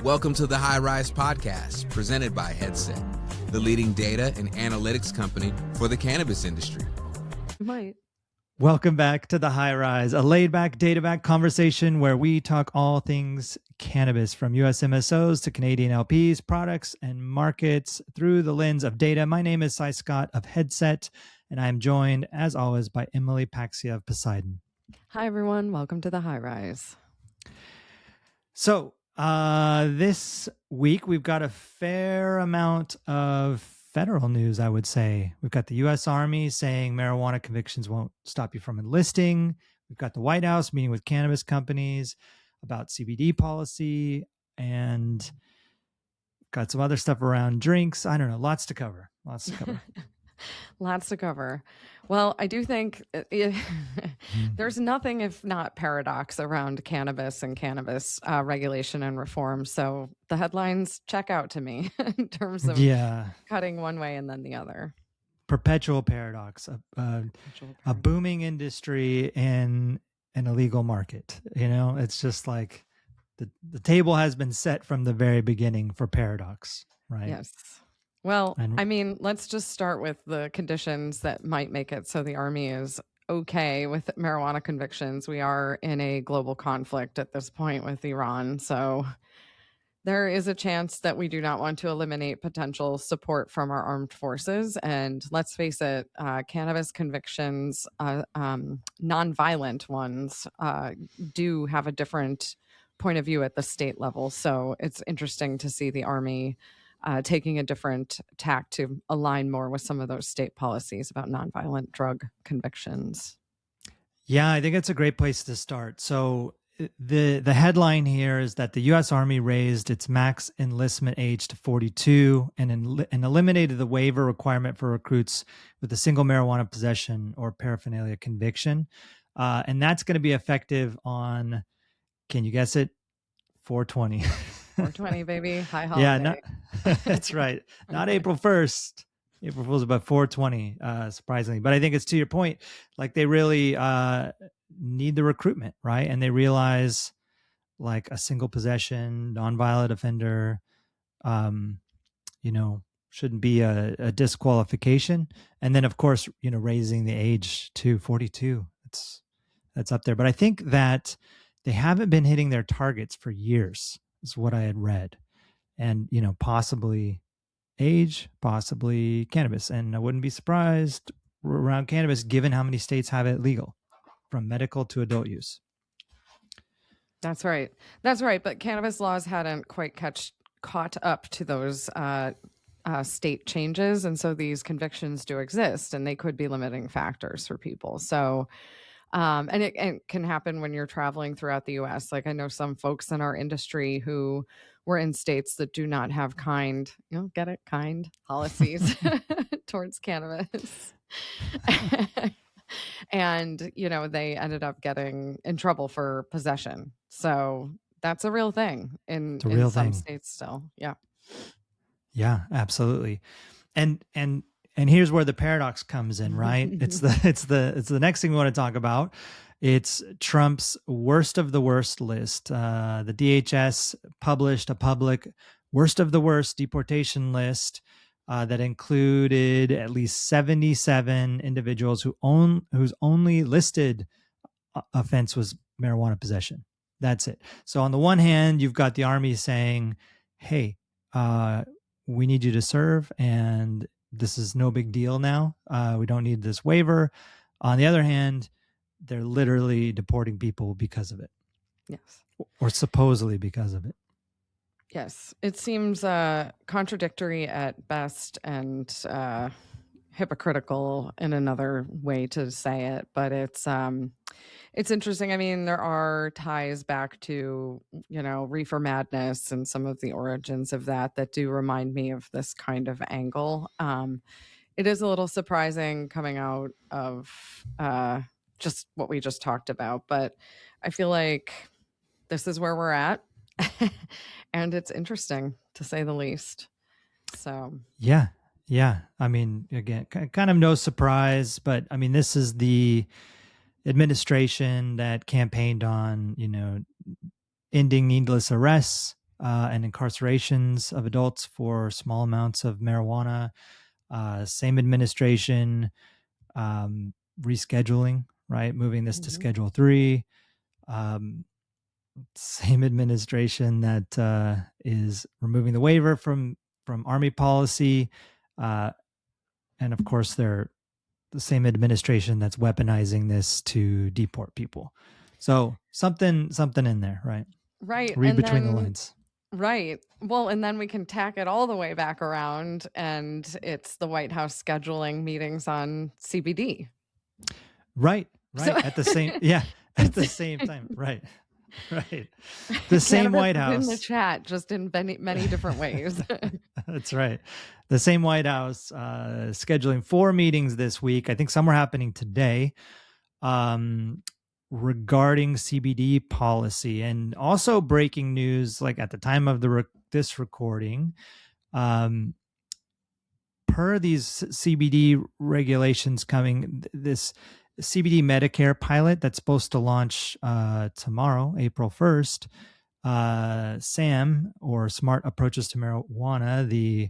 Welcome to the High Rise Podcast, presented by Headset, the leading data and analytics company for the cannabis industry. Might. Welcome back to the High Rise, a laid-back, data-back conversation where we talk all things cannabis, from U.S. MSOs to Canadian LPs, products, and markets through the lens of data. My name is Cy Scott of Headset, and I am joined, as always, by Emily Paxhia of Poseidon. Hi, everyone. Welcome to the High Rise. So, this week, we've got a fair amount of federal news, I would say. We've got the U.S. Army saying marijuana convictions won't stop you from enlisting. We've got the White House meeting with cannabis companies about CBD policy, and got some other stuff around drinks. I don't know. Lots to cover. Lots to cover. Well, I do think there's nothing if not paradox around cannabis and cannabis regulation and reform. So the headlines check out to me in terms of cutting one way and then the other. Perpetual paradox, a booming industry in an illegal market. You know, it's just like the table has been set from the very beginning for paradox, right? Yes. Well, I mean, let's just start with the conditions that might make it so the Army is okay with marijuana convictions. We are in a global conflict at this point with Iran. So there is a chance that we do not want to eliminate potential support from our armed forces. And let's face it, cannabis convictions, nonviolent ones, do have a different point of view at the state level. So it's interesting to see the Army taking a different tack to align more with some of those state policies about nonviolent drug convictions. Yeah, I think it's a great place to start. So the headline here is that the U.S. Army raised its max enlistment age to 42 and eliminated the waiver requirement for recruits with a single marijuana possession or paraphernalia conviction. And that's going to be effective on, can you guess it? 4/20. 4/20, baby. High holiday. Yeah, that's right. Not April 1st. April Fool's about 4/20, surprisingly. But I think it's to your point, like they really need the recruitment, right? And they realize like a single possession, nonviolent offender, shouldn't be a disqualification. And then, of course, raising the age to 42. That's up there. But I think that they haven't been hitting their targets for years, is what I had read. And, possibly age, possibly cannabis. And I wouldn't be surprised around cannabis, given how many states have it legal, from medical to adult use. That's right. But cannabis laws hadn't quite caught up to those state changes. And so these convictions do exist, and they could be limiting factors for people. So and it can happen when you're traveling throughout the U.S. Like I know some folks in our industry who were in states that do not have kind policies towards cannabis. And, they ended up getting in trouble for possession. So that's a real thing in some states still. Yeah. Yeah, absolutely. And here's where the paradox comes in, right? It's the next thing we want to talk about. It's Trump's worst of the worst list. The DHS published a public worst of the worst deportation list that included at least 77 individuals whose only listed offense was marijuana possession. That's it. So on the one hand, you've got the Army saying, "Hey, we need you to serve, and this is no big deal now. We don't need this waiver." On the other hand, they're literally deporting people because of it. Yes. Or supposedly because of it. Yes. It seems contradictory at best and hypocritical in another way to say it. But it's interesting. I mean, there are ties back to, reefer madness and some of the origins of that do remind me of this kind of angle. It is a little surprising coming out of just what we just talked about, but I feel like this is where we're at. And it's interesting, to say the least. So yeah. I mean, again, kind of no surprise, but I mean, this is the administration that campaigned on, ending needless arrests, and incarcerations of adults for small amounts of marijuana. Same administration, rescheduling, right? Moving this to Schedule 3. Same administration that is removing the waiver from Army policy. And of course, they're the same administration that's weaponizing this to deport people. So something in there, right? Right. Read and between then, the lines. Right. Well, and then we can tack it all the way back around, and it's the White House scheduling meetings on CBD. Right. So, at the same, at the same time. Right. The same White House. In the chat, just in many different ways. That's right. The same White House scheduling 4 meetings this week. I think some are happening today regarding CBD policy, and also breaking news, like at the time of this recording, per these CBD regulations coming, this CBD Medicare pilot that's supposed to launch tomorrow, April 1st, SAM, or Smart Approaches to Marijuana, the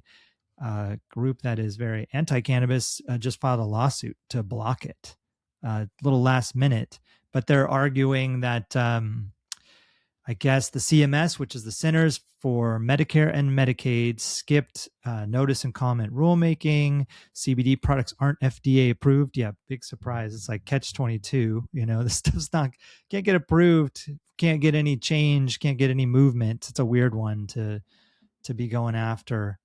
group that is very anti-cannabis, just filed a lawsuit to block it. A little last minute, but they're arguing that I guess the CMS, which is the Centers for Medicare and Medicaid, skipped notice and comment rulemaking. CBD products aren't FDA approved. Yeah, big surprise. It's like catch-22. This stuff's can't get approved, can't get any change, can't get any movement. It's a weird one to be going after.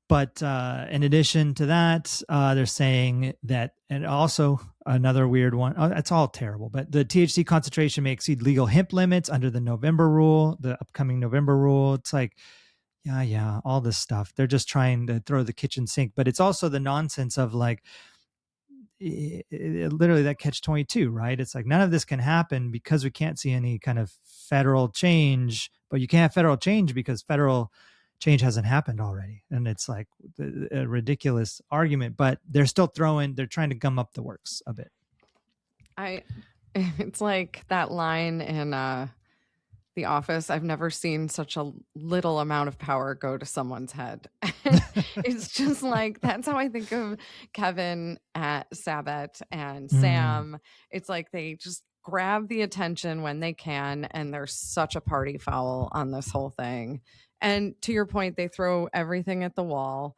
But in addition to that, they're saying that, and also another weird one, it's all terrible, but the THC concentration may exceed legal hemp limits under the upcoming November rule. It's like, yeah, all this stuff. They're just trying to throw the kitchen sink, but it's also the nonsense of like, literally that catch-22, right? It's like none of this can happen because we can't see any kind of federal change, but you can't have federal change because federal change hasn't happened already. And it's like a ridiculous argument, but they're trying to gum up the works a bit. It's like that line in The Office. I've never seen such a little amount of power go to someone's head. It's just like, that's how I think of Kevin at Sabbath and Sam. It's like they just grab the attention when they can, and they're such a party foul on this whole thing. And to your point, they throw everything at the wall.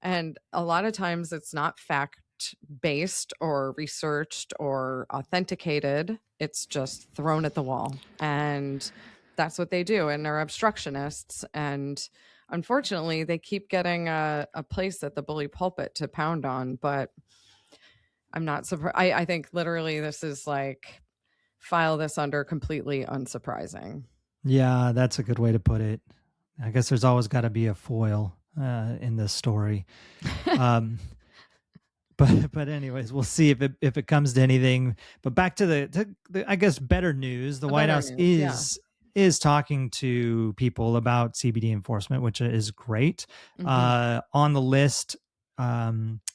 And a lot of times it's not fact-based or researched or authenticated. It's just thrown at the wall. And that's what they do. And they're obstructionists. And unfortunately, they keep getting a place at the bully pulpit to pound on. But I'm not surprised. I think literally this is like, file this under completely unsurprising. Yeah, that's a good way to put it. I guess there's always got to be a foil in this story. But anyways, we'll see if it comes to anything. But back to the I guess better news. The White House is talking to people about CBD enforcement, which is great. On the list, it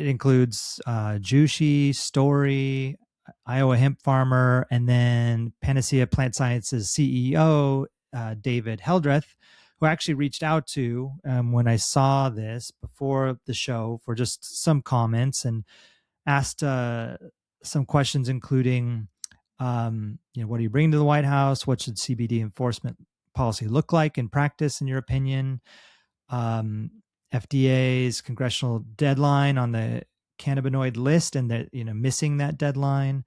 includes Jushi, Story, Iowa hemp farmer, and then Panacea Plant Sciences CEO, David Heldreth, who actually reached out to when I saw this before the show for just some comments, and asked some questions, including, what are you bringing to the White House? What should CBD enforcement policy look like in practice, in your opinion? FDA's congressional deadline on the cannabinoid list, and that, missing that deadline.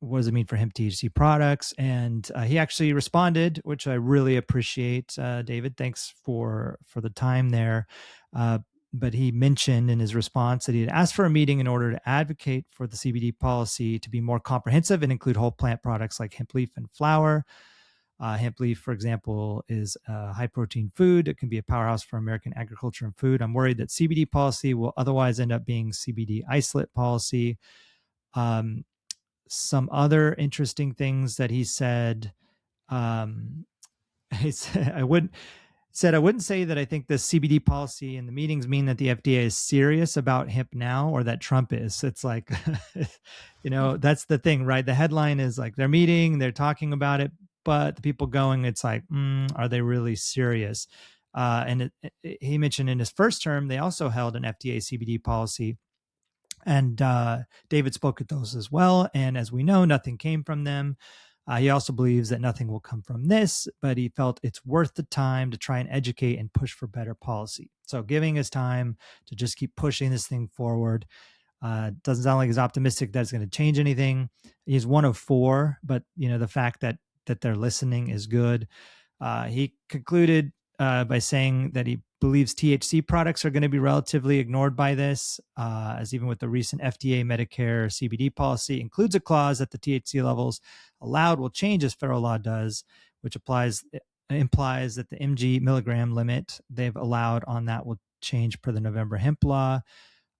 What does it mean for hemp THC products? And he actually responded, which I really appreciate. David, thanks for the time there. But he mentioned in his response that he had asked for a meeting in order to advocate for the CBD policy to be more comprehensive and include whole plant products like hemp leaf and flower. Hemp leaf, for example, is a high-protein food. It can be a powerhouse for American agriculture and food. I'm worried that CBD policy will otherwise end up being CBD isolate policy. Some other interesting things that he said, he said, Said, I wouldn't say that I think the CBD policy and the meetings mean that the FDA is serious about hemp now or that Trump is. It's like, that's the thing, right? The headline is like they're meeting, they're talking about it, but the people going, it's like, are they really serious? And he mentioned in his first term, they also held an FDA CBD policy. And David spoke at those as well. And as we know, nothing came from them. He also believes that nothing will come from this, but he felt it's worth the time to try and educate and push for better policy. So giving his time to just keep pushing this thing forward. Doesn't sound like he's optimistic that it's going to change anything. He's one of four, but the fact that they're listening is good. He concluded by saying that he believes THC products are going to be relatively ignored by this, as even with the recent FDA Medicare CBD policy includes a clause that the THC levels allowed will change as federal law does, which implies that the mg milligram limit they've allowed on that will change per the November hemp law.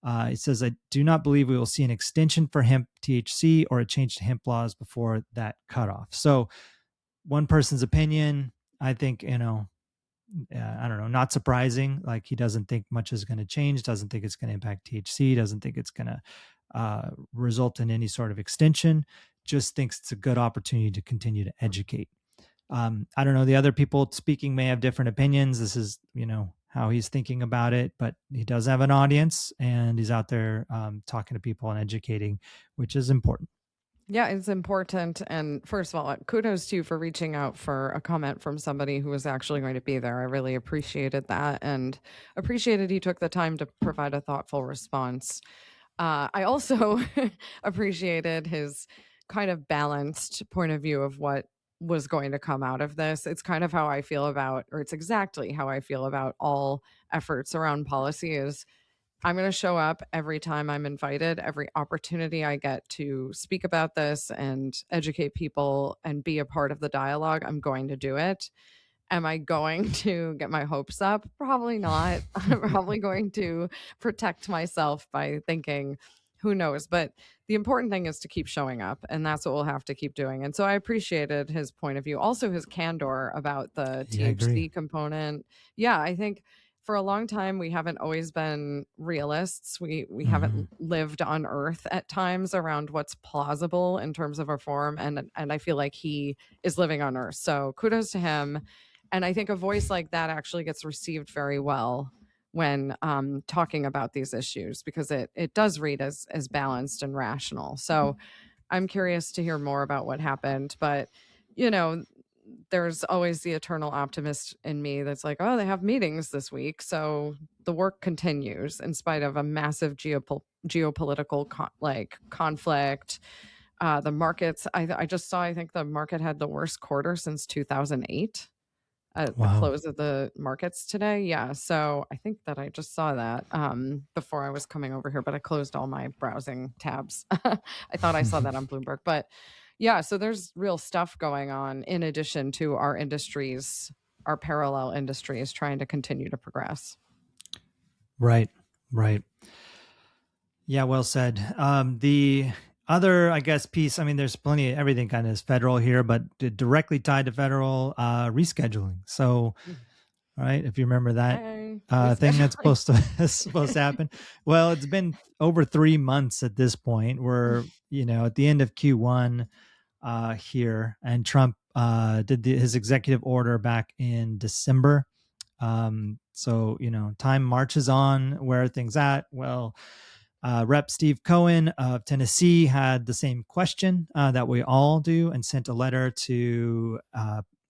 It says, I do not believe we will see an extension for hemp THC or a change to hemp laws before that cutoff. So one person's opinion, I think, I don't know, not surprising. Like he doesn't think much is going to change, doesn't think it's going to impact THC, doesn't think it's going to result in any sort of extension, just thinks it's a good opportunity to continue to educate. I don't know, the other people speaking may have different opinions. This is, how he's thinking about it, but he does have an audience and he's out there talking to people and educating, which is important. Yeah, it's important. And first of all, kudos to you for reaching out for a comment from somebody who was actually going to be there. I really appreciated that and appreciated he took the time to provide a thoughtful response. I also appreciated his kind of balanced point of view of what was going to come out of this. It's kind of how I feel about, or it's exactly how I feel about all efforts around policy is I'm going to show up every time I'm invited, every opportunity I get to speak about this and educate people and be a part of the dialogue. I'm going to do it. Am I going to get my hopes up? Probably not. I'm probably going to protect myself by thinking, who knows? But the important thing is to keep showing up, and that's what we'll have to keep doing. And so I appreciated his point of view, also his candor about the THC component. Yeah, I think for a long time we haven't always been realists. We haven't lived on Earth at times around what's plausible in terms of reform, and I feel like he is living on Earth. So kudos to him. And I think a voice like that actually gets received very well when talking about these issues, because it does read as balanced and rational. So I'm curious to hear more about what happened. But, there's always the eternal optimist in me that's like, oh, they have meetings this week, so the work continues in spite of a massive geopolitical conflict. The markets, I just saw, I think the market had the worst quarter since 2008. At the close of the markets today. Yeah. So I think that I just saw that before I was coming over here, but I closed all my browsing tabs. I thought I saw that on Bloomberg. But yeah, so there's real stuff going on in addition to our industries, our parallel industries trying to continue to progress. Right. Yeah, well said. The other, I guess, piece, I mean, there's plenty of everything kind of is federal here, but directly tied to federal rescheduling. So, right, if you remember that thing that's supposed to happen. Well, it's been over 3 months at this point. We're, at the end of Q1 here, and Trump did his executive order back in December. So, time marches on. Where are things at? Well, Rep. Steve Cohen of Tennessee had the same question that we all do and sent a letter to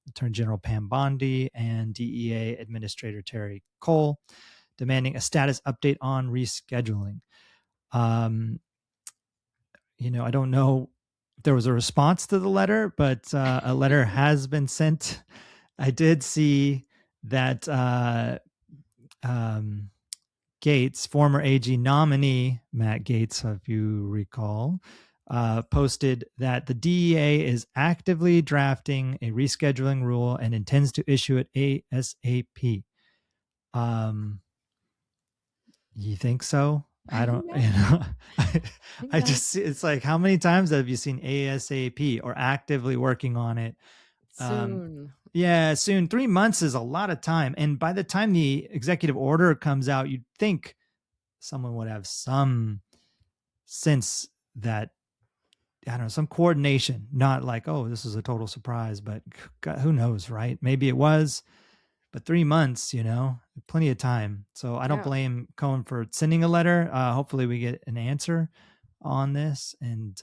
Attorney General Pam Bondi and DEA Administrator Terry Cole demanding a status update on rescheduling. I don't know if there was a response to the letter, but a letter has been sent. I did see that Gaetz, former AG nominee Matt Gaetz, if you recall, posted that the DEA is actively drafting a rescheduling rule and intends to issue it ASAP. You think so? I don't, I just, it's like, how many times have you seen ASAP or actively working on it? Soon. Yeah, soon. 3 months is a lot of time. And by the time the executive order comes out, you'd think someone would have some sense that, I don't know, some coordination, not like, oh, this is a total surprise, but God, who knows, right? Maybe it was, but 3 months, plenty of time. So I don't blame Cohen for sending a letter. Hopefully we get an answer on this, and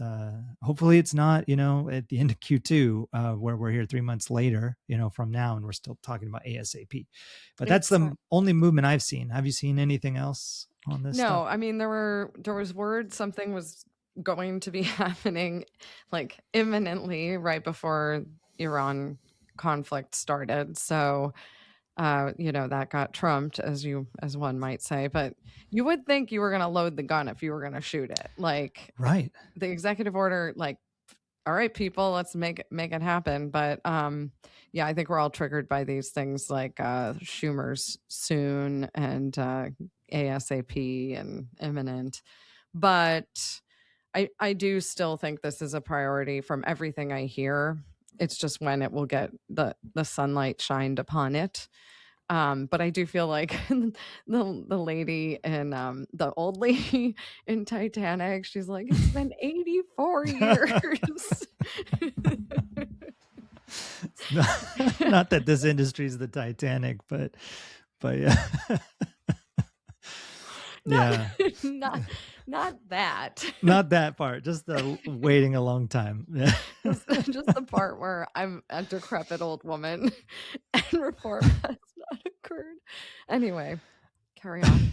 hopefully it's not, at the end of Q2, where we're here 3 months later, from now, and we're still talking about ASAP. But that's the only movement I've seen. Have you seen anything else on this stuff? I mean, there was word something was going to be happening like imminently right before Iran conflict started. So that got trumped, as one might say, but you would think you were going to load the gun if you were going to shoot it. Like, right. The executive order, like, all right, people, let's make it happen. But I think we're all triggered by these things like Schumer's soon and ASAP and imminent. But I do still think this is a priority from everything I hear. It's just when it will get the sunlight shined upon it. But I do feel like the lady in the old lady in Titanic, she's like, it's been 84 years. Not that this industry is the Titanic, but yeah. Yeah. Not that. Not that part. Just the waiting a long time. just the part where I'm a decrepit old woman and reform has not occurred. Anyway, carry on.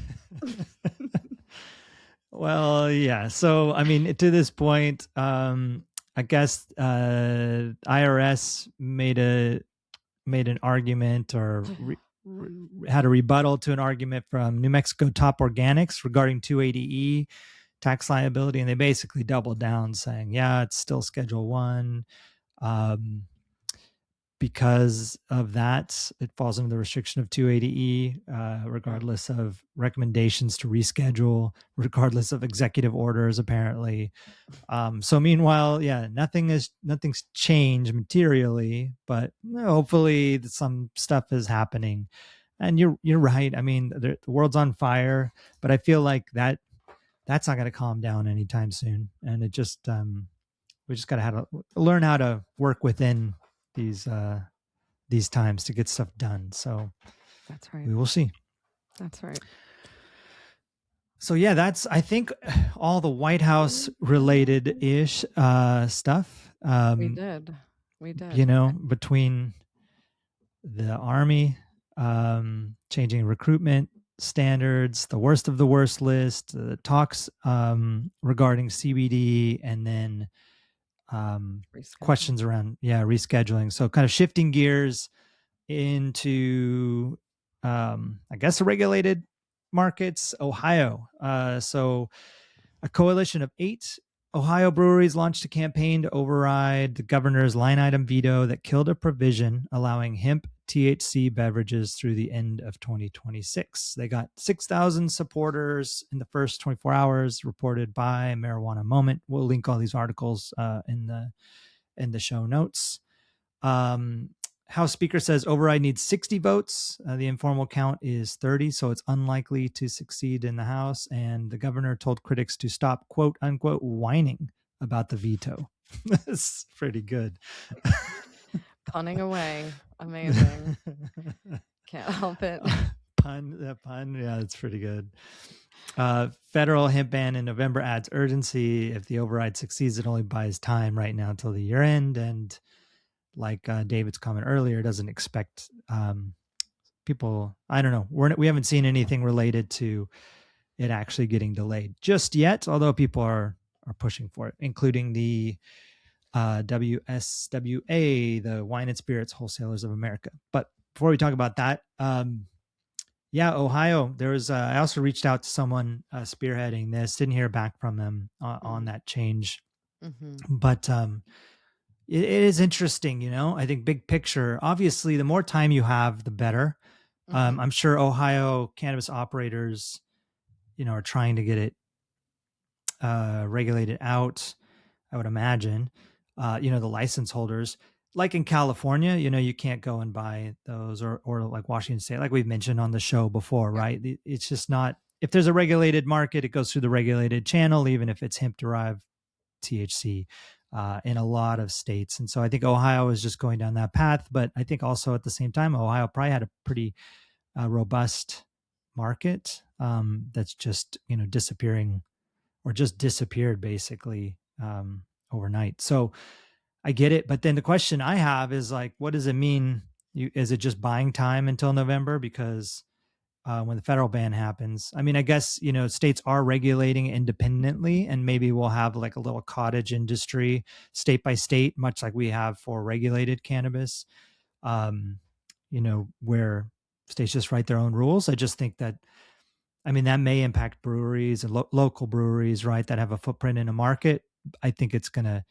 Well, yeah. So, I mean, to this point, I guess IRS made an argument or had a rebuttal to an argument from New Mexico Top Organics regarding 280E tax liability, and they basically doubled down, saying, yeah, it's still Schedule 1. Because of that, it falls under the restriction of 280E, regardless of recommendations to reschedule, regardless of executive orders, apparently. So meanwhile, nothing's changed materially, but hopefully some stuff is happening. And you're right. I mean, the world's on fire, but I feel like that's not going to calm down anytime soon. And it just we just got to learn how to work within these times to get stuff done. So that's right. We will see. That's right. So yeah, that's, I think, all the White House related ish stuff. We did. Between the Army changing recruitment standards, the worst of the worst list, the talks regarding CBD, and then questions around rescheduling. So kind of shifting gears into I guess the regulated markets, Ohio. So a coalition of 8 Ohio breweries launched a campaign to override the governor's line item veto that killed a provision allowing hemp THC beverages through the end of 2026. They got 6,000 supporters in the first 24 hours, reported by Marijuana Moment. We'll link all these articles in the show notes. House Speaker says override needs 60 votes. The informal count is 30, so it's unlikely to succeed in the House. And the governor told critics to stop, quote unquote, whining about the veto. That's pretty good. Punning away. Amazing. Can't help it. Pun. Yeah, that's pretty good. Federal hemp ban in November adds urgency. If the override succeeds, it only buys time right now until the year end. And like David's comment earlier, doesn't expect people, I don't know, we haven't seen anything related to it actually getting delayed just yet, although people are pushing for it, including the WSWA, the Wine and Spirits Wholesalers of America. But before we talk about that, Ohio, there was, I also reached out to someone spearheading this, didn't hear back from them on that change. Mm-hmm. But it is interesting, I think big picture, obviously the more time you have, the better. Mm-hmm. I'm sure Ohio cannabis operators, are trying to get it regulated out, I would imagine. The license holders. like in California, you can't go and buy those, or like Washington State, like we've mentioned on the show before, right? It's just not, if there's a regulated market, it goes through the regulated channel, even if it's hemp derived THC in a lot of states. And so I think Ohio is just going down that path. But I think also at the same time, Ohio probably had a pretty robust market that's just, disappearing, or just disappeared basically overnight. So I get it. But then the question I have is like, what does it mean? Is it just buying time until November? Because when the federal ban happens, I mean, I guess, states are regulating independently, and maybe we'll have like a little cottage industry state by state, much like we have for regulated cannabis, where states just write their own rules. I just think that, I mean, that may impact breweries and local breweries, right, that have a footprint in a market. I think it's going to,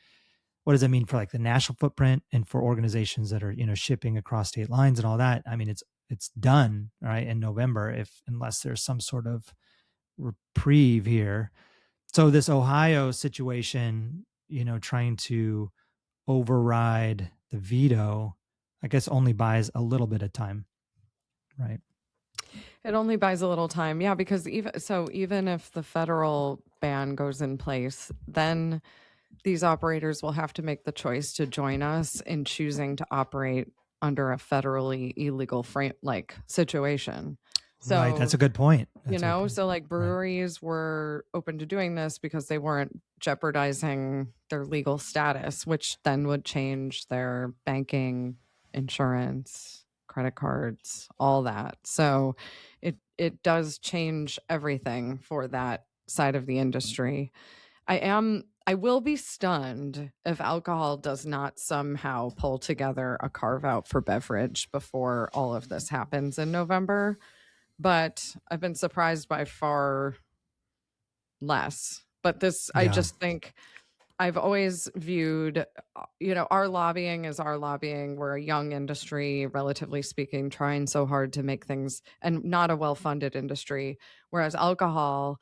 what does that mean for like the national footprint and for organizations that are, shipping across state lines and all that? I mean, it's done, right, in November, unless there's some sort of reprieve here. So this Ohio situation, trying to override the veto, I guess only buys a little bit of time, right? It only buys a little time. Yeah, because even if the federal ban goes in place, then these operators will have to make the choice to join us in choosing to operate under a federally illegal situation. So, right, that's a good point. So like breweries were open to doing this because they weren't jeopardizing their legal status, which then would change their banking, insurance, credit cards, all that. So it does change everything for that side of the industry. I will be stunned if alcohol does not somehow pull together a carve out for beverage before all of this happens in November. But I've been surprised by far less. But I just think I've always viewed, our lobbying is our lobbying. We're a young industry, relatively speaking, trying so hard to make things, and not a well-funded industry. Whereas alcohol,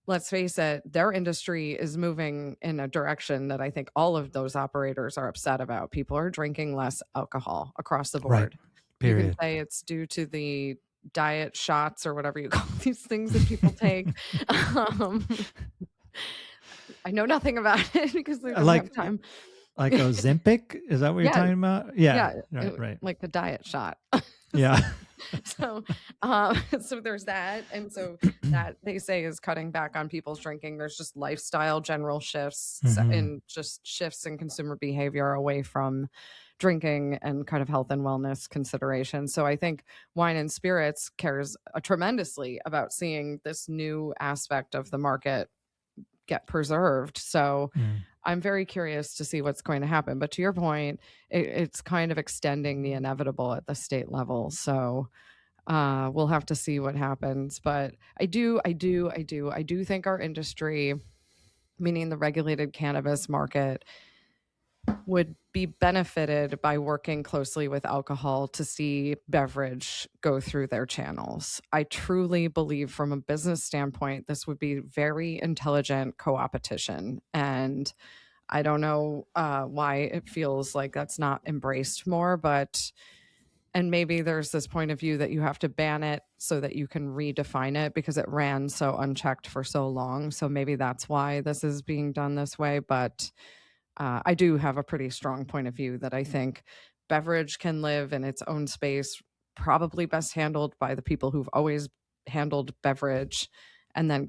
let's face it, their industry is moving in a direction that I think all of those operators are upset about. People are drinking less alcohol across the board. Right. Period. You can say it's due to the diet shots or whatever you call these things that people take. I know nothing about it because they don't have time. Like Ozempic? Is that what you're talking about? Yeah. Right. Like the diet shot. Yeah. So there's that. And so that they say is cutting back on people's drinking. There's just lifestyle general shifts and just shifts in consumer behavior away from drinking and kind of health and wellness considerations. So I think Wine and Spirits cares tremendously about seeing this new aspect of the market get preserved. So I'm very curious to see what's going to happen. But to your point, it's kind of extending the inevitable at the state level. So we'll have to see what happens. But I do think our industry, meaning the regulated cannabis market, would be benefited by working closely with alcohol to see beverage go through their channels. I truly believe from a business standpoint, this would be very intelligent co-opetition. And I don't know why it feels like that's not embraced more, and maybe there's this point of view that you have to ban it so that you can redefine it because it ran so unchecked for so long. So maybe that's why this is being done this way. But I do have a pretty strong point of view that I think beverage can live in its own space, probably best handled by the people who've always handled beverage, and then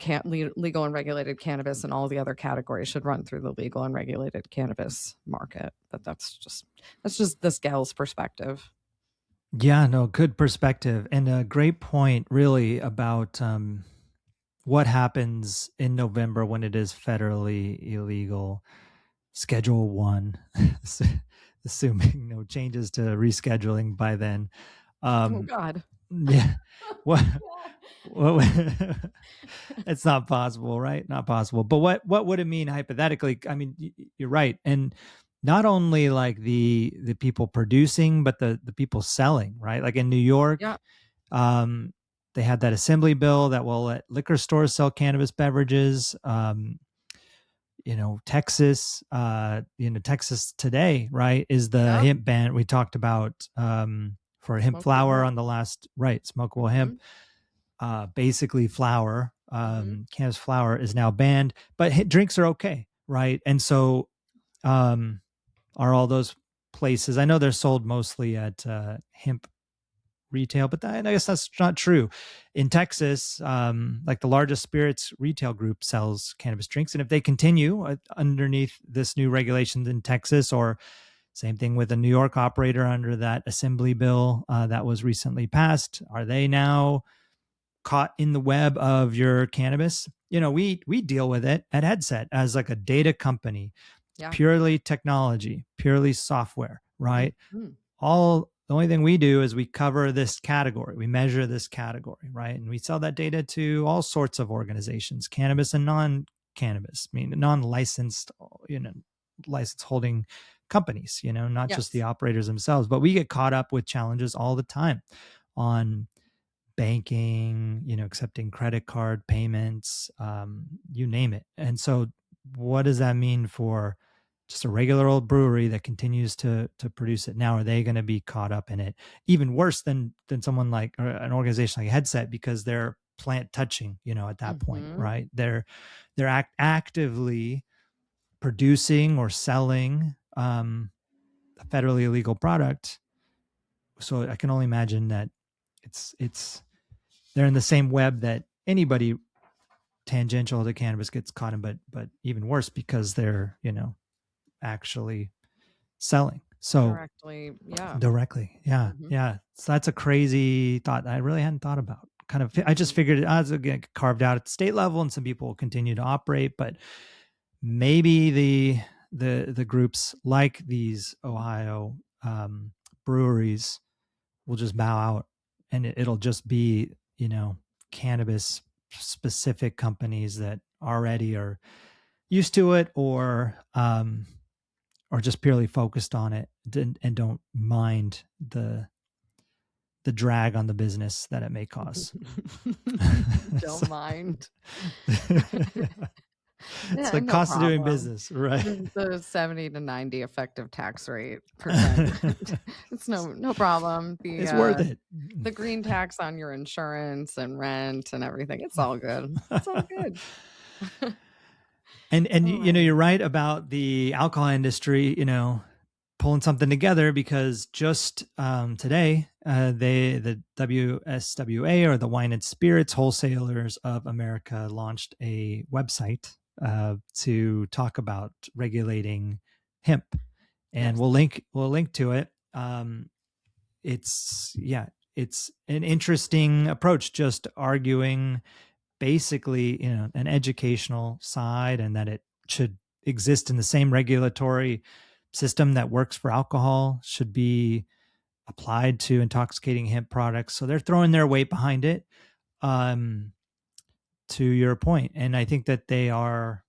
legal and regulated cannabis and all the other categories should run through the legal and regulated cannabis market. But that's just this gal's perspective. Yeah, no, good perspective, and a great point really about what happens in November when it is federally illegal. Schedule 1, assuming no changes to rescheduling by then. Oh God. Yeah. What it's not possible, right? Not possible. But what would it mean hypothetically? I mean, you're right. And not only like the people producing, but the people selling, right? Like in New York, they had that assembly bill that will let liquor stores sell cannabis beverages. Texas, Texas today, right, is the hemp ban we talked about for hemp flower on the last, right, smokable hemp, basically flour, cannabis flower is now banned, but drinks are okay, right? And so are all those places, I know they're sold mostly at hemp retail, but I guess that's not true. In Texas, like the largest spirits retail group sells cannabis drinks. And if they continue underneath this new regulation in Texas, or same thing with a New York operator under that assembly bill that was recently passed, are they now caught in the web of your cannabis? We deal with it at Headset as like a data company, purely technology, purely software, right? The only thing we do is we cover this category. We measure this category, right? And we sell that data to all sorts of organizations, cannabis and non-cannabis, non-licensed, license holding companies, not just the operators themselves. But we get caught up with challenges all the time on banking, accepting credit card payments, you name it. And so what does that mean for just a regular old brewery that continues to produce it? Now, are they going to be caught up in it? Even worse than someone like, or an organization like Headset, because they're plant touching, at that point, right? They're actively producing or selling a federally illegal product. So I can only imagine that they're in the same web that anybody tangential to cannabis gets caught in, but even worse because they're, actually selling. So directly. Yeah. Yeah. So that's a crazy thought I really hadn't thought about. I just figured it was get carved out at the state level and some people will continue to operate, but maybe the groups like these Ohio breweries will just bow out, and it'll just be, cannabis specific companies that already are used to it, or just purely focused on it and don't mind the drag on the business that it may cause. Don't mind. It's like cost of doing business, right? The 70 to 90 effective tax rate %. It's no problem. It's worth it. The green tax on your insurance and rent and everything. It's all good. It's all good. And you're right about the alcohol industry, pulling something together, because just today, the WSWA, or the Wine and Spirits Wholesalers of America, launched a website to talk about regulating hemp, and we'll link to it. It's an interesting approach, just arguing basically, an educational side, and that it should exist in the same regulatory system that works for alcohol should be applied to intoxicating hemp products. So they're throwing their weight behind it, to your point. And I think that they are,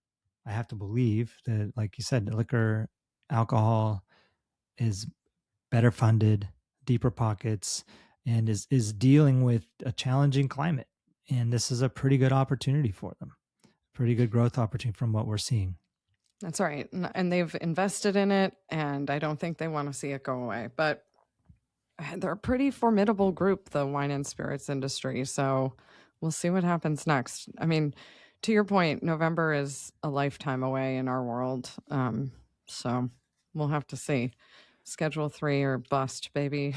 I have to believe that, like you said, liquor, alcohol is better funded, deeper pockets, and is dealing with a challenging climate. And this is a pretty good opportunity for them, pretty good growth opportunity from what we're seeing. That's right. And they've invested in it, and I don't think they want to see it go away. But they're a pretty formidable group, the wine and spirits industry. So we'll see what happens next. I mean, to your point, November is a lifetime away in our world. So we'll have to see. Schedule 3 or bust, baby.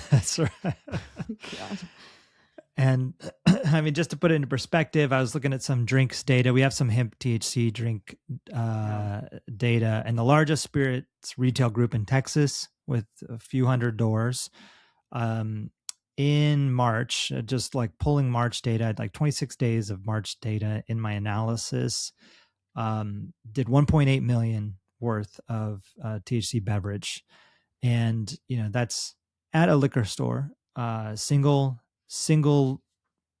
That's right. God. And I mean, just to put it into perspective, I was looking at some drinks data. We have some hemp THC drink data, and the largest spirits retail group in Texas with a few hundred doors in March, just like pulling March data, I had like 26 days of March data in my analysis, did 1.8 million worth of THC beverage. And, that's at a liquor store, single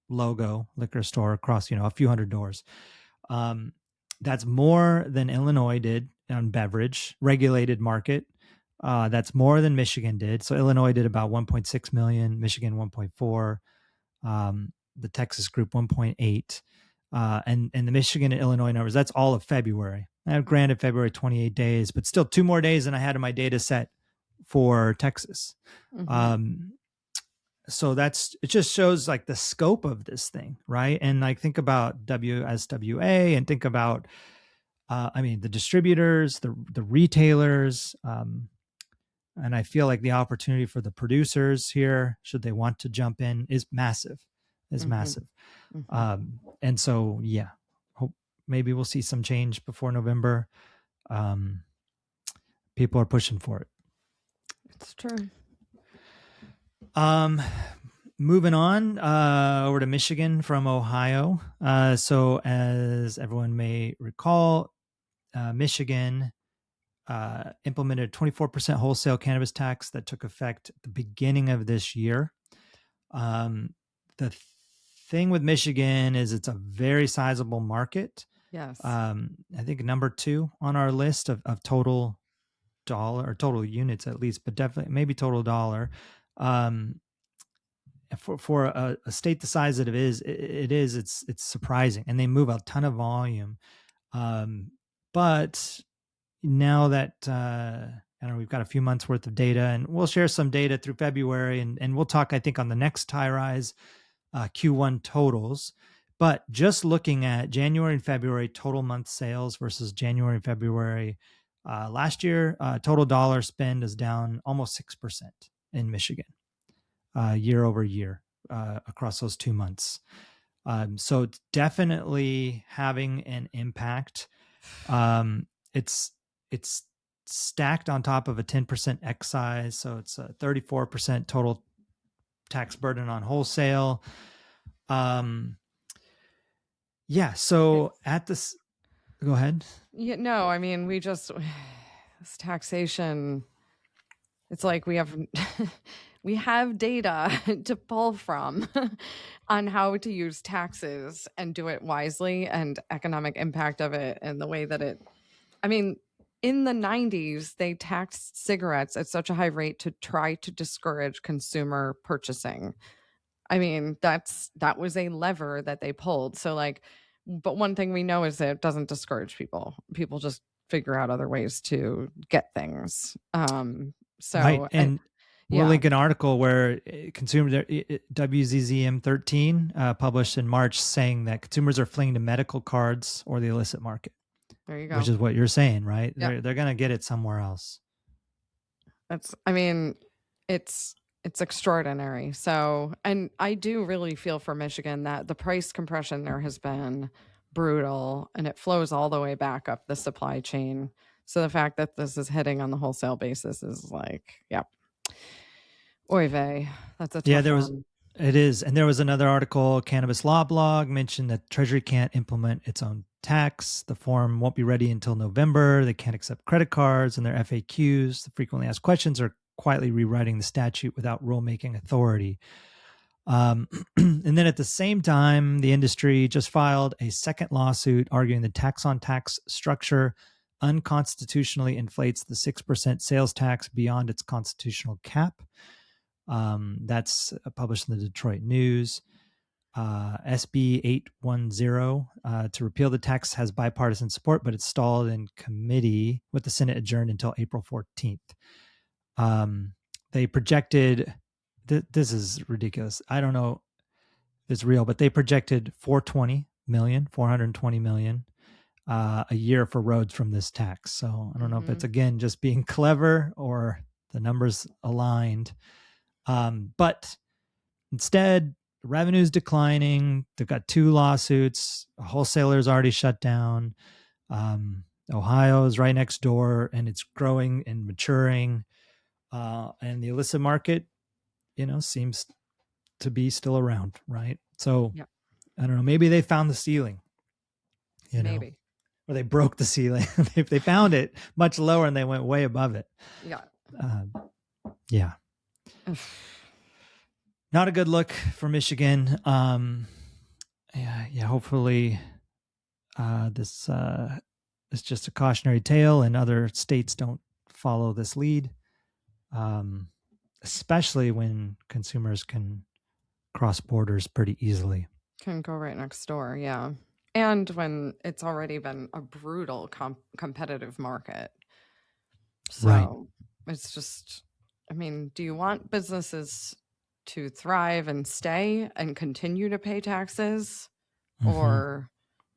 logo liquor store across, a few hundred doors. That's more than Illinois did on beverage, regulated market. That's more than Michigan did. So Illinois did about 1.6 million, Michigan 1.4, the Texas group 1.8, and the Michigan and Illinois numbers, that's all of February. I have granted February 28 days, but still 2 more days than I had in my data set for Texas. So it just shows like the scope of this thing, right? And like think about WSWA and think about, the distributors, the retailers, and I feel like the opportunity for the producers here, should they want to jump in, is massive, massive. And so, yeah, hope maybe we'll see some change before November. People are pushing for it. It's true. Moving on over to Michigan from Ohio. So as everyone may recall, Michigan implemented a 24% wholesale cannabis tax that took effect at the beginning of this year. The thing with Michigan is it's a very sizable market. Yes. I think number 2 on our list of total dollar or total units at least, but definitely maybe total dollar. For a state the size that it is, it's surprising, and they move a ton of volume. But now that we've got a few months worth of data, and we'll share some data through February, and we'll talk, I think, on the next Tie Rise Q1 totals. But just looking at January and February total month sales versus January and February last year, total dollar spend is down almost 6% in Michigan. Year over year across those 2 months. So it's definitely having an impact. It's stacked on top of a 10% excise. So it's a 34% total tax burden on wholesale. So at this, go ahead. Yeah, no, I mean, this taxation, it's like we have we have data to pull from on how to use taxes and do it wisely, and economic impact of it, and the way that in the 90s, they taxed cigarettes at such a high rate to try to discourage consumer purchasing. I mean, that was a lever that they pulled. So but one thing we know is that it doesn't discourage people. People just figure out other ways to get things. Right. And we'll link an article where consumer WZZM 13 published in March saying that consumers are fleeing to medical cards or the illicit market. There you go. Which is what you're saying, right? Yep. They're going to get it somewhere else. It's extraordinary. So, and I do really feel for Michigan that the price compression there has been brutal, and it flows all the way back up the supply chain. So the fact that this is hitting on the wholesale basis is oy vey. That's a tough one. It is. And there was another article, Cannabis Law Blog, mentioned that Treasury can't implement its own tax. The form won't be ready until November. They can't accept credit cards, and their FAQs, the frequently asked questions, are quietly rewriting the statute without rulemaking authority. And then at the same time, the industry just filed a second lawsuit arguing the tax-on-tax structure unconstitutionally inflates the 6% sales tax beyond its constitutional cap. That's published in the Detroit News. SB 810 to repeal the tax has bipartisan support, but it's stalled in committee with the Senate adjourned until April 14th. They projected, this is ridiculous. I don't know if it's real, but they projected 420 million a year for roads from this tax. So I don't know if it's, again, just being clever or the numbers aligned. But instead, revenue's declining. They've got 2 lawsuits. A wholesaler's already shut down. Ohio is right next door, and it's growing and maturing. And the illicit market, seems to be still around, right? So I don't know. Maybe they found the ceiling, maybe, or they broke the ceiling. They found it much lower and they went way above it. Yeah. Not a good look for Michigan. Hopefully this is just a cautionary tale and other states don't follow this lead, especially when consumers can cross borders pretty easily. Can go right next door, yeah. And when it's already been a brutal competitive market. So Right. it's just, I mean, do you want businesses to thrive and stay and continue to pay taxes? Or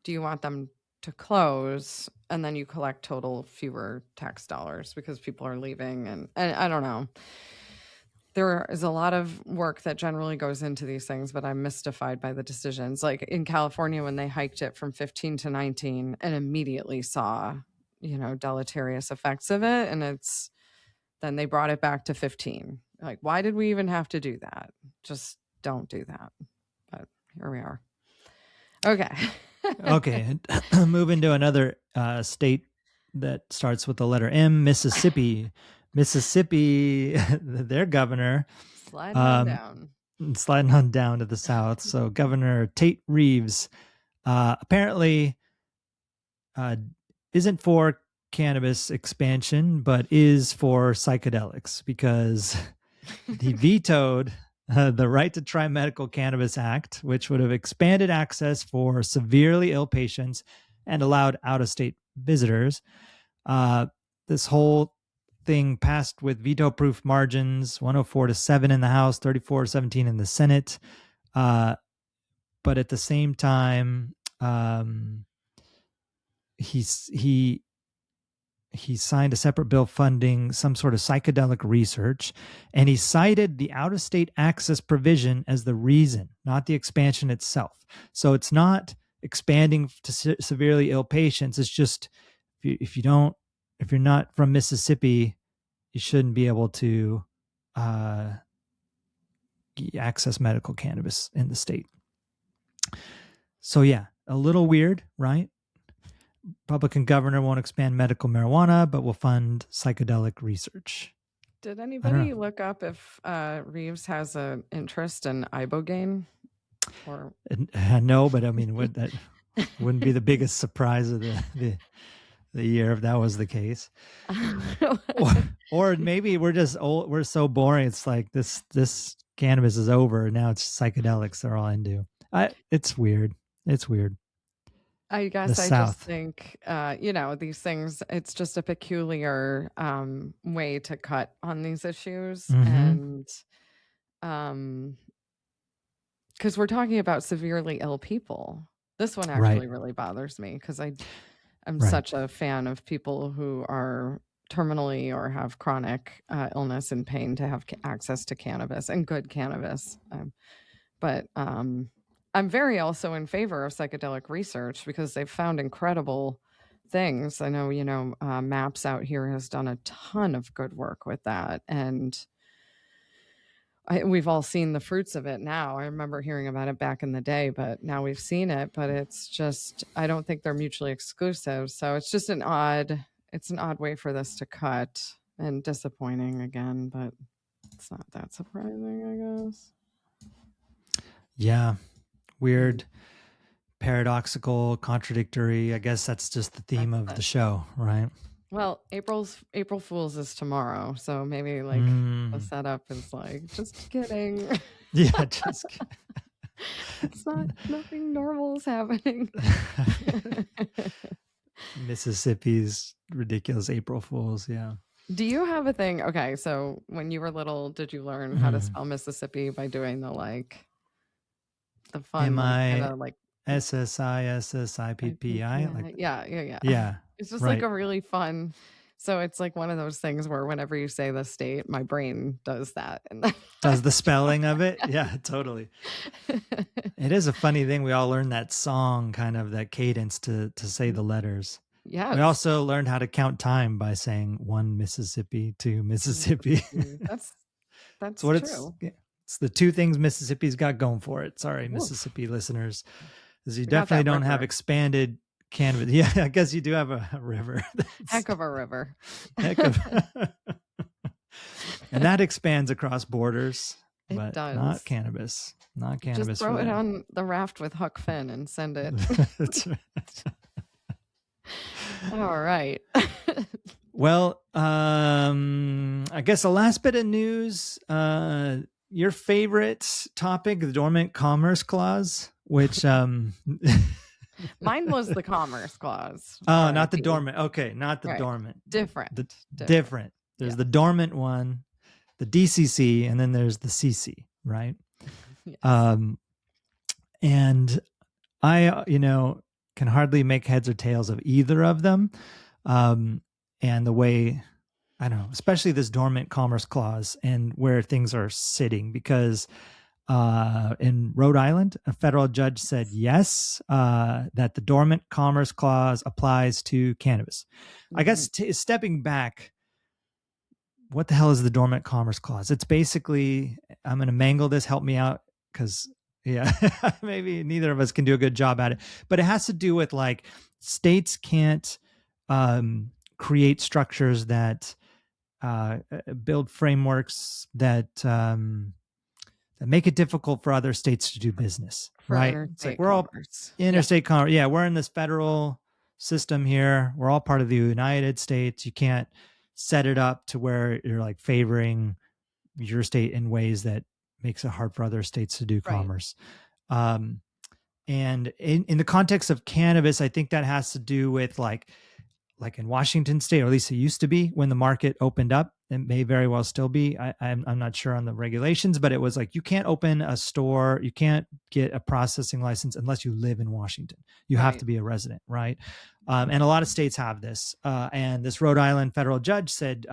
do you want them to close and then you collect total fewer tax dollars because people are leaving? And I don't know. There is a lot of work that generally goes into these things, but I'm mystified by the decisions. Like in California, when they hiked it from 15 to 19 and immediately saw, deleterious effects of it. And then they brought it back to 15. Like, why did we even have to do that? Just don't do that. But here we are. Okay. Okay. Moving to another state that starts with the letter M, Mississippi. Mississippi, their governor. Sliding on down. Sliding on down to the south. So Governor Tate Reeves apparently isn't for cannabis expansion, but is for psychedelics because he vetoed the Right to Try Medical Cannabis Act, which would have expanded access for severely ill patients and allowed out-of-state visitors. This whole thing passed with veto-proof margins, 104-7 in the House, 34-17 in the Senate. But at the same time, he signed a separate bill funding some sort of psychedelic research, and he cited the out-of-state access provision as the reason, not the expansion itself. So it's not expanding to severely ill patients. It's just if you're not from Mississippi, you shouldn't be able to access medical cannabis in the state. So yeah, a little weird, right? Republican governor won't expand medical marijuana, but will fund psychedelic research. Did anybody look up if Reeves has an interest in ibogaine? Or no, but I mean, that wouldn't be the biggest surprise of the year if that was the case. or maybe we're just old. We're so boring. It's like this cannabis is over. Now it's psychedelics they're all into. It's weird. It's weird. I guess I just think, these things, it's just a peculiar way to cut on these issues. And because we're talking about severely ill people. This one actually really bothers me because I'm such a fan of people who are terminally or have chronic illness and pain to have access to cannabis and good cannabis. But I'm very also in favor of psychedelic research because they've found incredible things. I know, MAPS out here has done a ton of good work with that. And we've all seen the fruits of it now. I remember hearing about it back in the day, but now we've seen it. But it's just, I don't think they're mutually exclusive. So it's just an odd way for this to cut and disappointing again, but it's not that surprising, I guess. Yeah. Weird, paradoxical, contradictory. I guess that's just the theme of the show, right? Well, April Fool's is tomorrow, so maybe the setup is just kidding. Yeah, just kidding. It's nothing normal is happening. Mississippi's ridiculous April Fools, yeah. Do you have a thing? Okay, so when you were little, did you learn how to spell Mississippi by doing the fun MISSISSIPPI? Yeah. It's just a really fun. So it's one of those things where whenever you say the state, my brain does that and does the spelling of it. Yeah, totally. It is a funny thing. We all learned that song, kind of that cadence to say the letters. Yeah. We also learned how to count time by saying 1 Mississippi, 2 Mississippi. That's what true. It's the two things Mississippi's got going for it. Sorry, Mississippi listeners, is you definitely don't have expanded cannabis. Yeah, I guess you do have a river. Heck of a river. And that expands across borders, but it does. Not cannabis. Not cannabis. Just throw it on the raft with Huck Finn and send it. That's right. All right. Well, I guess the last bit of news, your favorite topic, the Dormant Commerce Clause, which Mine was the Commerce Clause. Oh, not the RIP. dormant. Okay, not the Right. dormant. Different. Different. There's the dormant one, the DCC, and then there's the CC, right? Yes. And I, can hardly make heads or tails of either of them. And the way, I don't know, especially this dormant commerce clause and where things are sitting, because in Rhode Island, a federal judge said yes, that the dormant commerce clause applies to cannabis. I guess stepping back, what the hell is the dormant commerce clause? It's basically, I'm going to mangle this, help me out, because maybe neither of us can do a good job at it, but it has to do with like states can't create structures that build frameworks that make it difficult for other states to do business, right? It's like we're all interstate commerce. Yeah, we're in this federal system here. We're all part of the United States. You can't set it up to where you're like favoring your state in ways that makes it hard for other states to do commerce. And in the context of cannabis, I think that has to do with like in Washington state, or at least it used to be when the market opened up. It may very well still be. I'm not sure on the regulations, but it was like, you can't open a store, you can't get a processing license unless you live in Washington. You have to be a resident, right? And a lot of states have this. And this Rhode Island federal judge said,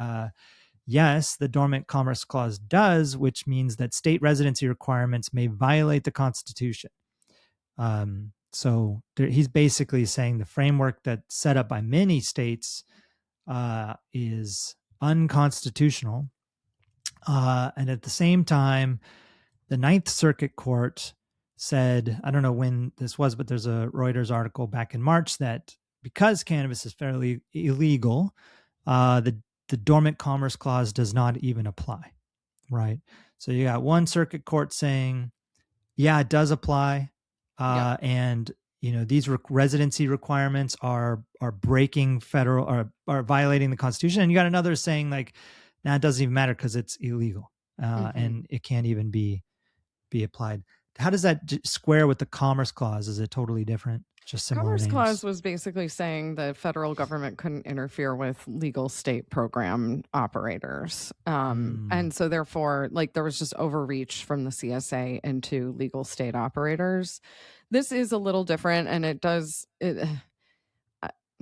yes, the Dormant Commerce Clause does, which means that state residency requirements may violate the Constitution. So he's basically saying the framework that's set up by many states is unconstitutional. And at the same time, the Ninth Circuit Court said, I don't know when this was, but there's a Reuters article back in March that because cannabis is fairly illegal, the Dormant Commerce Clause does not even apply, right? So you got one circuit court saying, yeah, it does apply. And these residency requirements are breaking federal or are violating the Constitution. And you got another saying like, nah, it doesn't even matter because it's illegal and it can't even be applied. How does that square with the Commerce Clause? Is it totally different? Just similar Commerce names? Clause was basically saying the federal government couldn't interfere with legal state program operators. And so therefore, like there was just overreach from the CSA into legal state operators. This is a little different, and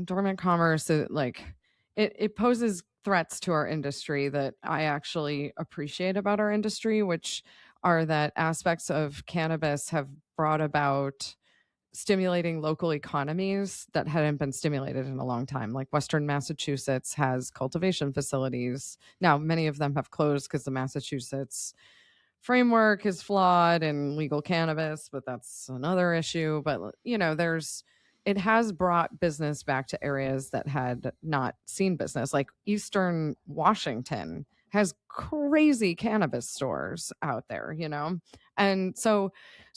dormant commerce, it poses threats to our industry that I actually appreciate about our industry, which are that aspects of cannabis have brought about stimulating local economies that hadn't been stimulated in a long time. Like Western Massachusetts has cultivation facilities. Now, many of them have closed because the Massachusetts framework is flawed in legal cannabis, but that's another issue. But, it has brought business back to areas that had not seen business. Like Eastern Washington has crazy cannabis stores out there, And so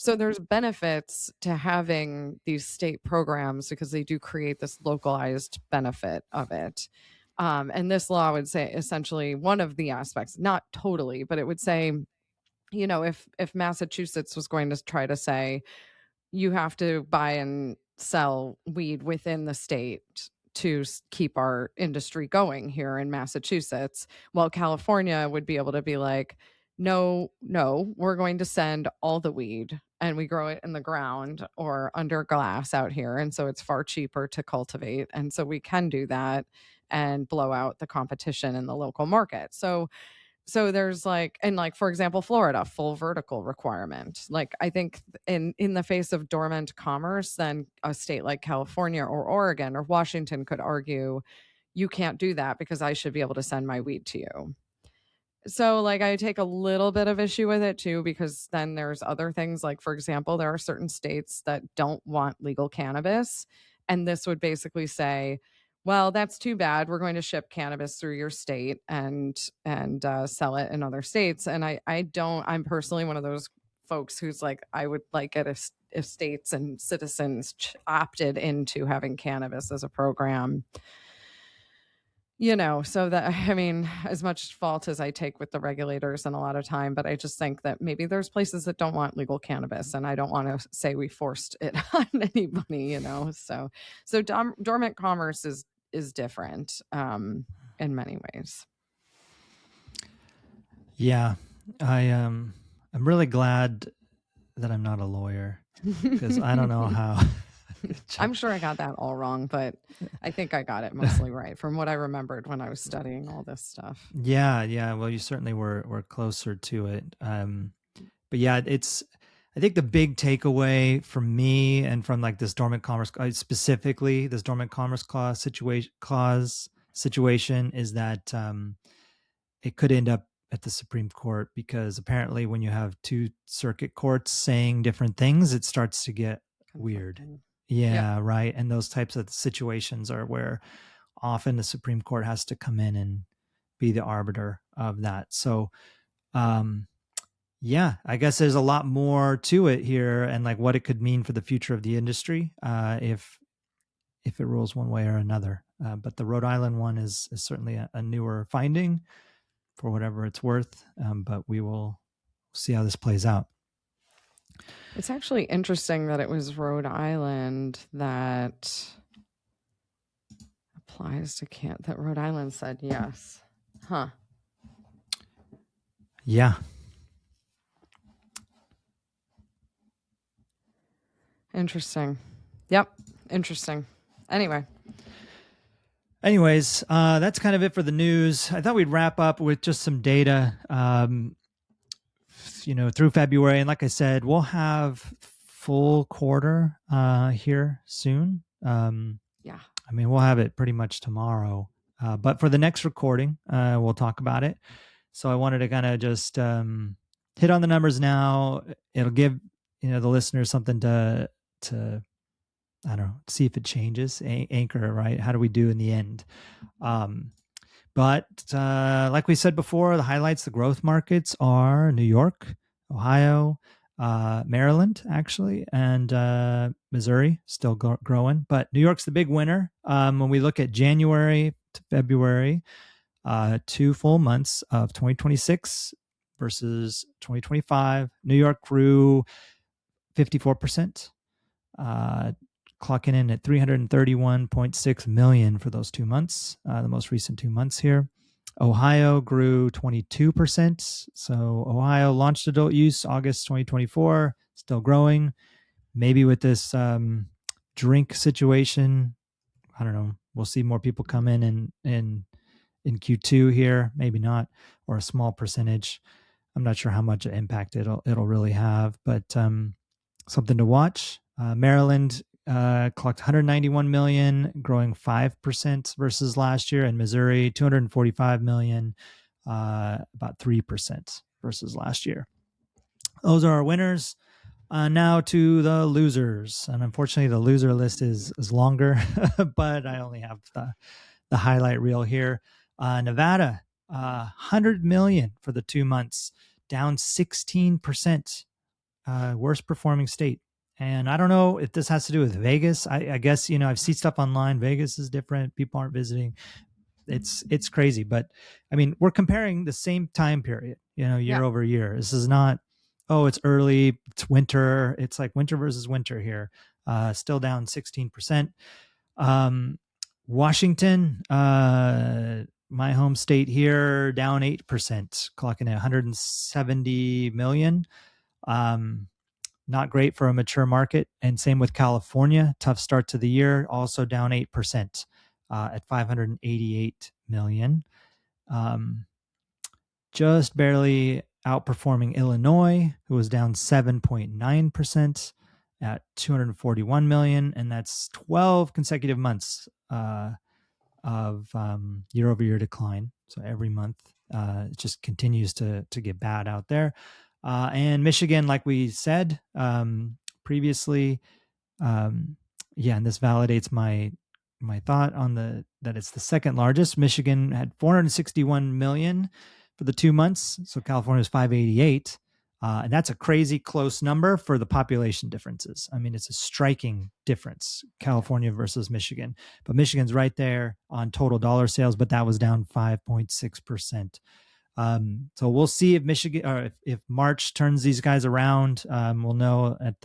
there's benefits to having these state programs because they do create this localized benefit of it. And this law would say essentially one of the aspects, not totally, but it would say, if Massachusetts was going to try to say, you have to buy and sell weed within the state to keep our industry going here in Massachusetts. Well, California would be able to be like, no, we're going to send all the weed and we grow it in the ground or under glass out here. And so it's far cheaper to cultivate. And so we can do that and blow out the competition in the local market. So there's for example, Florida, full vertical requirement. Like I think in the face of dormant commerce, then a state like California or Oregon or Washington could argue, you can't do that because I should be able to send my weed to you. So I take a little bit of issue with it too, because then there's other things like, for example, there are certain states that don't want legal cannabis. And this would basically say, well, that's too bad. We're going to ship cannabis through your state and sell it in other states. And I'm personally one of those folks who's like, I would like it if states and citizens opted into having cannabis as a program. So that, I mean, as much fault as I take with the regulators and a lot of time, but I just think that maybe there's places that don't want legal cannabis, and I don't want to say we forced it on anybody, so dormant commerce is different in many ways. Yeah, I'm really glad that I'm not a lawyer, because I don't know how. I'm sure I got that all wrong, but I think I got it mostly right from what I remembered when I was studying all this stuff. Yeah. Well, you certainly were closer to it. But yeah, I think the big takeaway from me and from like this dormant commerce, specifically this dormant commerce clause situation is that it could end up at the Supreme Court, because apparently when you have two circuit courts saying different things, it starts to get weird. Yeah, right. And those types of situations are where often the Supreme Court has to come in and be the arbiter of that. So, yeah, I guess there's a lot more to it here, and like what it could mean for the future of the industry if it rules one way or another. But the Rhode Island one is certainly a newer finding, for whatever it's worth. But we will see how this plays out. It's actually interesting that it was Rhode Island that applies to that Rhode Island said yes. Huh. Yeah. Interesting. Yep. Interesting. Anyways, that's kind of it for the news. I thought we'd wrap up with just some data, through February. And like I said, we'll have full quarter here soon. Yeah. I mean, we'll have it pretty much tomorrow. But for the next recording, we'll talk about it. So I wanted to kind of just hit on the numbers now. It'll give the listeners something to I don't know, see if it changes. Anchor, right? How do we do in the end? But like we said before, the highlights, the growth markets are New York, Ohio, Maryland, actually, and Missouri, still growing. But New York's the big winner. When we look at January to February, 2 full months of 2026 versus 2025, New York grew 54%. Clocking in at 331.6 million for those 2 months, the most recent 2 months here. Ohio grew 22%. So Ohio launched adult use August 2024, still growing. Maybe with this drink situation, I don't know. We'll see more people come in Q2 here, maybe not, or a small percentage. I'm not sure how much impact it'll really have, but something to watch. Maryland clocked 191 million, growing 5% versus last year, and Missouri 245 million, about 3% versus last year. Those are our winners. Now to the losers, and unfortunately the loser list is longer, but I only have the highlight reel here. Nevada, 100 million for the 2 months, down 16%, worst performing state. And I don't know if this has to do with Vegas. I guess, I've seen stuff online. Vegas is different. People aren't visiting. It's crazy. But I mean, we're comparing the same time period, year over year. This is not, it's early, it's winter. It's like winter versus winter here. Still down 16%. Washington, my home state here, down 8%, clocking at 170 million. Not great for a mature market. And same with California. Tough start to the year, also down 8% at 588 million. Just barely outperforming Illinois, who was down 7.9% at 241 million. And that's 12 consecutive months of year-over-year decline. So every month it just continues to get bad out there. And Michigan, like we said previously, and this validates my thought on that it's the second largest. Michigan had 461 million for the 2 months, so California was 588. And that's a crazy close number for the population differences. I mean, it's a striking difference, California versus Michigan. But Michigan's right there on total dollar sales, but that was down 5.6%. So we'll see if Michigan or if March turns these guys around. We'll know at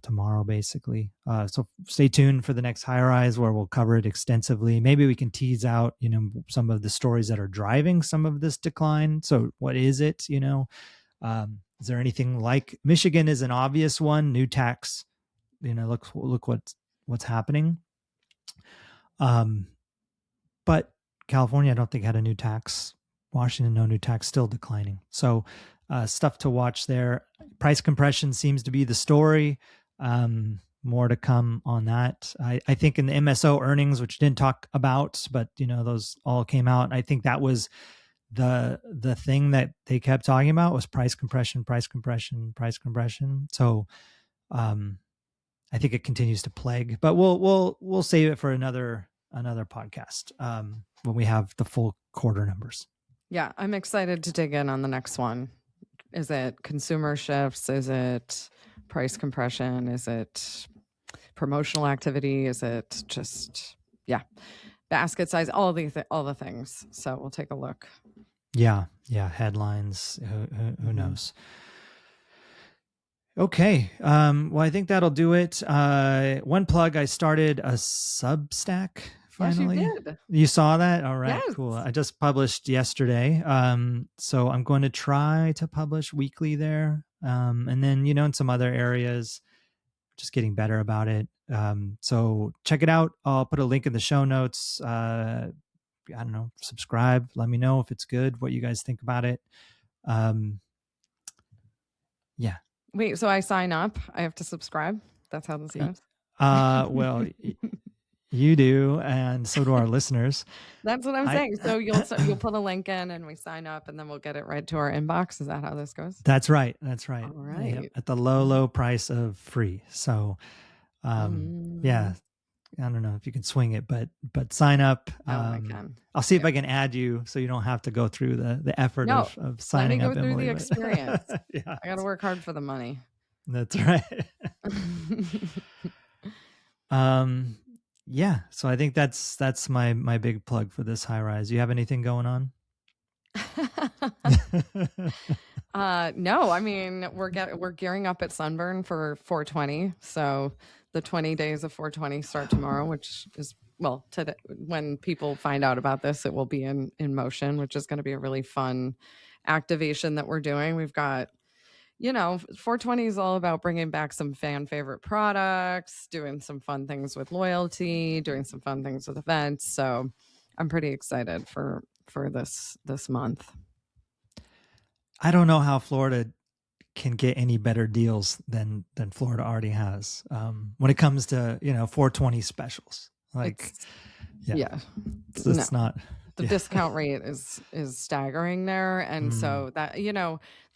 tomorrow, basically. So stay tuned for the next High Rise where we'll cover it extensively. Maybe we can tease out, some of the stories that are driving some of this decline. So what is it, is there anything like Michigan is an obvious one, new tax, look what's happening. But California, I don't think had a new tax. Washington, no new tax, still declining. So stuff to watch there. Price compression seems to be the story. More to come on that. I think in the MSO earnings, which didn't talk about, but those all came out. I think that was the thing that they kept talking about was price compression. So I think it continues to plague, but we'll save it for another podcast when we have the full quarter numbers. Yeah, I'm excited to dig in on the next one. Is it consumer shifts? Is it price compression? Is it promotional activity? Is it just, basket size? All the things. So we'll take a look. Yeah. Headlines. Who knows? Okay. Well, I think that'll do it. One plug, I started a Substack. Finally, yes, you did. You saw that? All right, yes. Cool. I just published yesterday. So I'm going to try to publish weekly there. And then, in some other areas, just getting better about it. So check it out. I'll put a link in the show notes. I don't know, subscribe. Let me know if it's good, what you guys think about it. Yeah. Wait, so I sign up? I have to subscribe? That's how this goes? Well, you do, and so do our listeners. That's what I'm saying. So you'll put a link in and we sign up and then we'll get it right to our inbox. Is that how this goes? That's right. All right. Yeah, at the low price of free. So, yeah, I don't know if you can swing it, but sign up. I can. I'll see if I can add you so you don't have to go through the effort of signing up. Let me go through Emily, the experience. Yeah, I got to work hard for the money. That's right. Yeah. So I think that's my big plug for this High Rise. You have anything going on? No, I mean, we're gearing up at Sunburn for 420. So the 20 days of 420 start tomorrow, which is, well, today, when people find out about this, it will be in motion, which is going to be a really fun activation that we're doing. We've got, 420 is all about bringing back some fan favorite products, doing some fun things with loyalty, doing some fun things with events. So I'm pretty excited for this month. I don't know how Florida can get any better deals than Florida already has when it comes to 420 specials. It's not. The discount rate is staggering there, and so that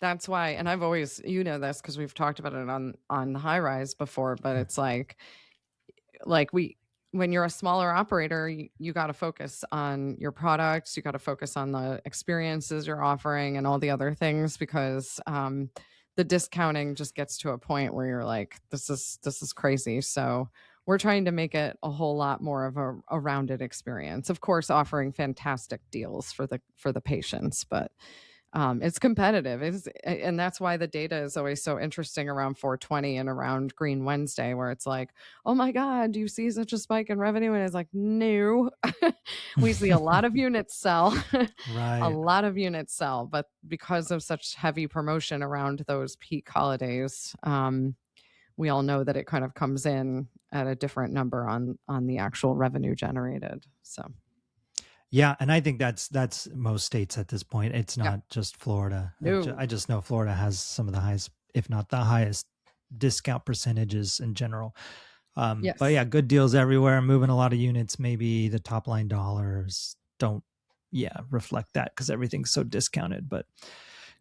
that's why. And I've always this because we've talked about it on the High Rise before, but it's like when you're a smaller operator, you got to focus on your products, you got to focus on the experiences you're offering and all the other things, because the discounting just gets to a point where you're like, this is crazy. So we're trying to make it a whole lot more of a rounded experience. Of course, offering fantastic deals for the patients, but it's competitive. And that's why the data is always so interesting around 420 and around Green Wednesday, where it's like, oh my God, do you see such a spike in revenue? And it's like, no, we see a lot of units sell, right. A lot of units sell, but because of such heavy promotion around those peak holidays, we all know that it kind of comes in at a different number on the actual revenue generated. So. Yeah. And I think that's most states at this point. It's not just Florida. No. I just know Florida has some of the highest, if not the highest, discount percentages in general. Yes. But yeah, good deals everywhere, moving a lot of units. Maybe the top line dollars don't reflect that because everything's so discounted, but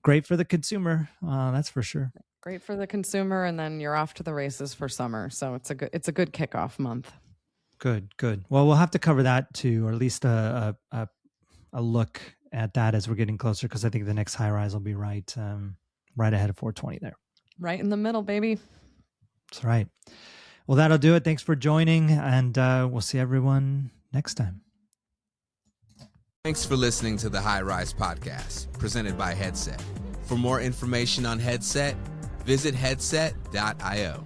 great for the consumer. That's for sure. Great for the consumer. And then you're off to the races for summer. So it's a good kickoff month. Good. Well, we'll have to cover that too, or at least a look at that as we're getting closer, because I think the next high rise will be right ahead of 420 there. Right in the middle, baby. That's right. Well, that'll do it. Thanks for joining, and we'll see everyone next time. Thanks for listening to the High Rise Podcast, presented by Headset. For more information on Headset, visit headset.io.